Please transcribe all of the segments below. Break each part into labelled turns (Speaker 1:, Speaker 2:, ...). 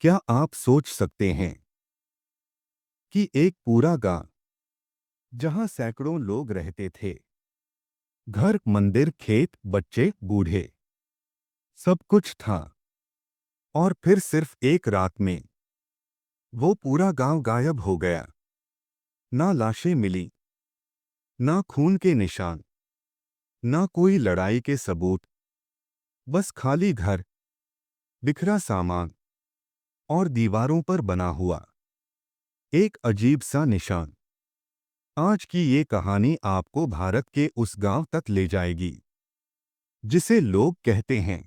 Speaker 1: क्या आप सोच सकते हैं कि एक पूरा गांव जहां सैकड़ों लोग रहते थे, घर, मंदिर, खेत, बच्चे, बूढ़े, सब कुछ था, और फिर सिर्फ एक रात में वो पूरा गांव गायब हो गया। ना लाशें मिली, ना खून के निशान, ना कोई लड़ाई के सबूत, बस खाली घर, बिखरा सामान और दीवारों पर बना हुआ एक अजीब सा निशान। आज की ये कहानी आपको भारत के उस गांव तक ले जाएगी जिसे लोग कहते हैं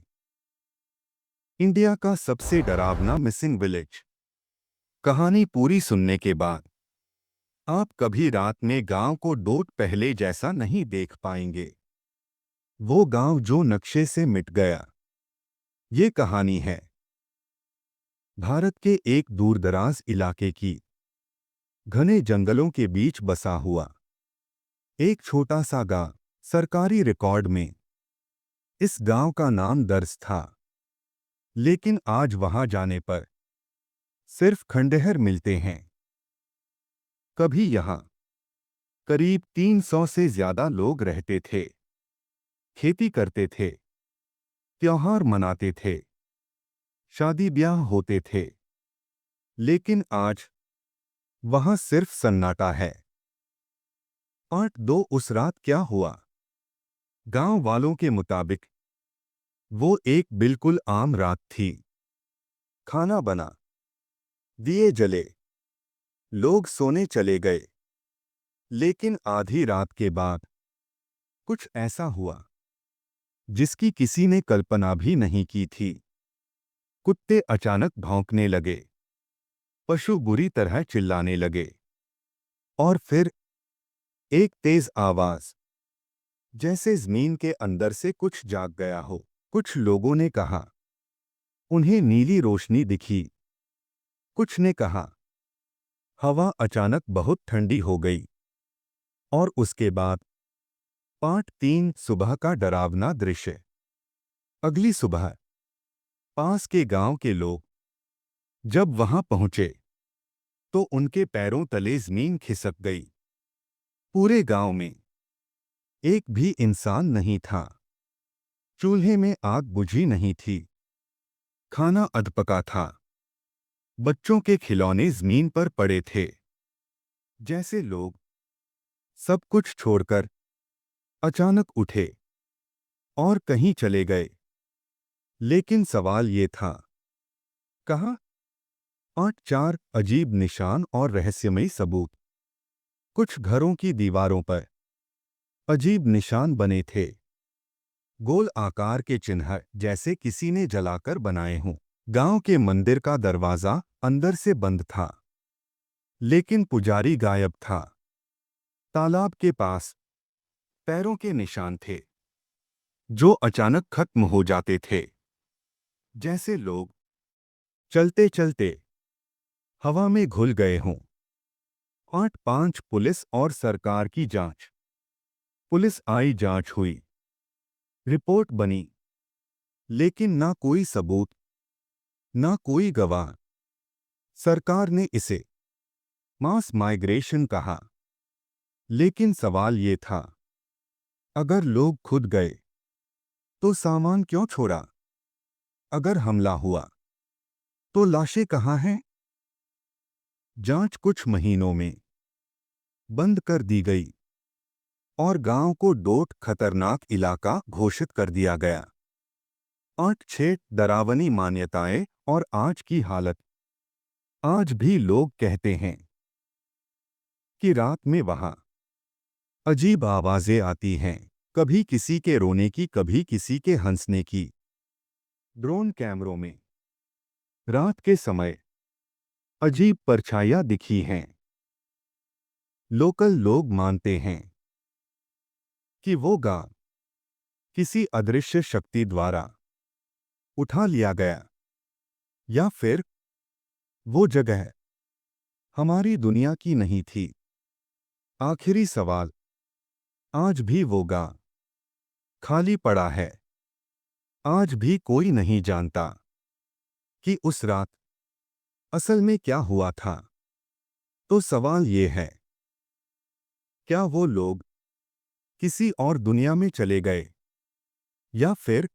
Speaker 1: इंडिया का सबसे डरावना मिसिंग विलेज। कहानी पूरी सुनने के बाद आप कभी रात में गांव को डोट पहले जैसा नहीं देख पाएंगे। वो गांव जो नक्शे से मिट गया। ये कहानी है भारत के एक दूरदराज इलाके की, घने जंगलों के बीच बसा हुआ एक छोटा सा गांव। सरकारी रिकॉर्ड में इस गांव का नाम दर्ज था, लेकिन आज वहां जाने पर सिर्फ खंडहर मिलते हैं। कभी यहां करीब 300 से ज्यादा लोग रहते थे, खेती करते थे, त्योहार मनाते थे, शादी ब्याह होते थे। लेकिन आज वहां सिर्फ सन्नाटा है। 8-2 उस रात क्या हुआ? गांव वालों के मुताबिक वो एक बिल्कुल आम रात थी। खाना बना, दिए जले, लोग सोने चले गए। लेकिन आधी रात के बाद कुछ ऐसा हुआ जिसकी किसी ने कल्पना भी नहीं की थी। कुत्ते अचानक भौंकने लगे, पशु बुरी तरह चिल्लाने लगे, और फिर एक तेज आवाज, जैसे जमीन के अंदर से कुछ जाग गया हो। कुछ लोगों ने कहा उन्हें नीली रोशनी दिखी। कुछ ने कहा हवा अचानक बहुत ठंडी हो गई। और उसके बाद 5-3 सुबह का डरावना दृश्य। अगली सुबह पास के गांव के लोग जब वहां पहुंचे तो उनके पैरों तले जमीन खिसक गई। पूरे गांव में एक भी इंसान नहीं था। चूल्हे में आग बुझी नहीं थी, खाना अधपका था, बच्चों के खिलौने जमीन पर पड़े थे। जैसे लोग सब कुछ छोड़कर अचानक उठे और कहीं चले गए। लेकिन सवाल ये था, कहाँ? 8-4 अजीब निशान और रहस्यमयी सबूत। कुछ घरों की दीवारों पर अजीब निशान बने थे, गोल आकार के चिन्ह जैसे किसी ने जलाकर बनाए हों। गांव के मंदिर का दरवाजा अंदर से बंद था, लेकिन पुजारी गायब था। तालाब के पास पैरों के निशान थे जो अचानक खत्म हो जाते थे, जैसे लोग चलते चलते हवा में घुल गए हों। 8-5 पुलिस और सरकार की जांच। पुलिस आई, जांच हुई, रिपोर्ट बनी, लेकिन ना कोई सबूत, ना कोई गवाह। सरकार ने इसे मास माइग्रेशन कहा। लेकिन सवाल ये था, अगर लोग खुद गए तो सामान क्यों छोड़ा? अगर हमला हुआ तो लाशें कहाँ हैं? जांच कुछ महीनों में बंद कर दी गई और गांव को डोट खतरनाक इलाका घोषित कर दिया गया। 8-6 डरावनी मान्यताएं और आज की हालत। आज भी लोग कहते हैं कि रात में वहां अजीब आवाजें आती हैं, कभी किसी के रोने की, कभी किसी के हंसने की। ड्रोन कैमरों में रात के समय अजीब परछाइयां दिखी हैं। लोकल लोग मानते हैं कि वो गांव किसी अदृश्य शक्ति द्वारा उठा लिया गया, या फिर वो जगह हमारी दुनिया की नहीं थी। आखिरी सवाल, आज भी वो गांव खाली पड़ा है। आज भी कोई नहीं जानता कि उस रात असल में क्या हुआ था? तो सवाल ये है, क्या वो लोग किसी और दुनिया में चले गए, या फिर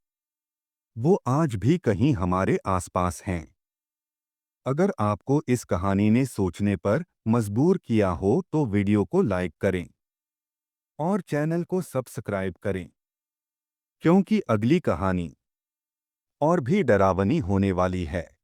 Speaker 1: वो आज भी कहीं हमारे आसपास हैं? अगर आपको इस कहानी ने सोचने पर मजबूर किया हो तो वीडियो को लाइक करें और चैनल को सब्सक्राइब करें, क्योंकि अगली कहानी और भी डरावनी होने वाली है।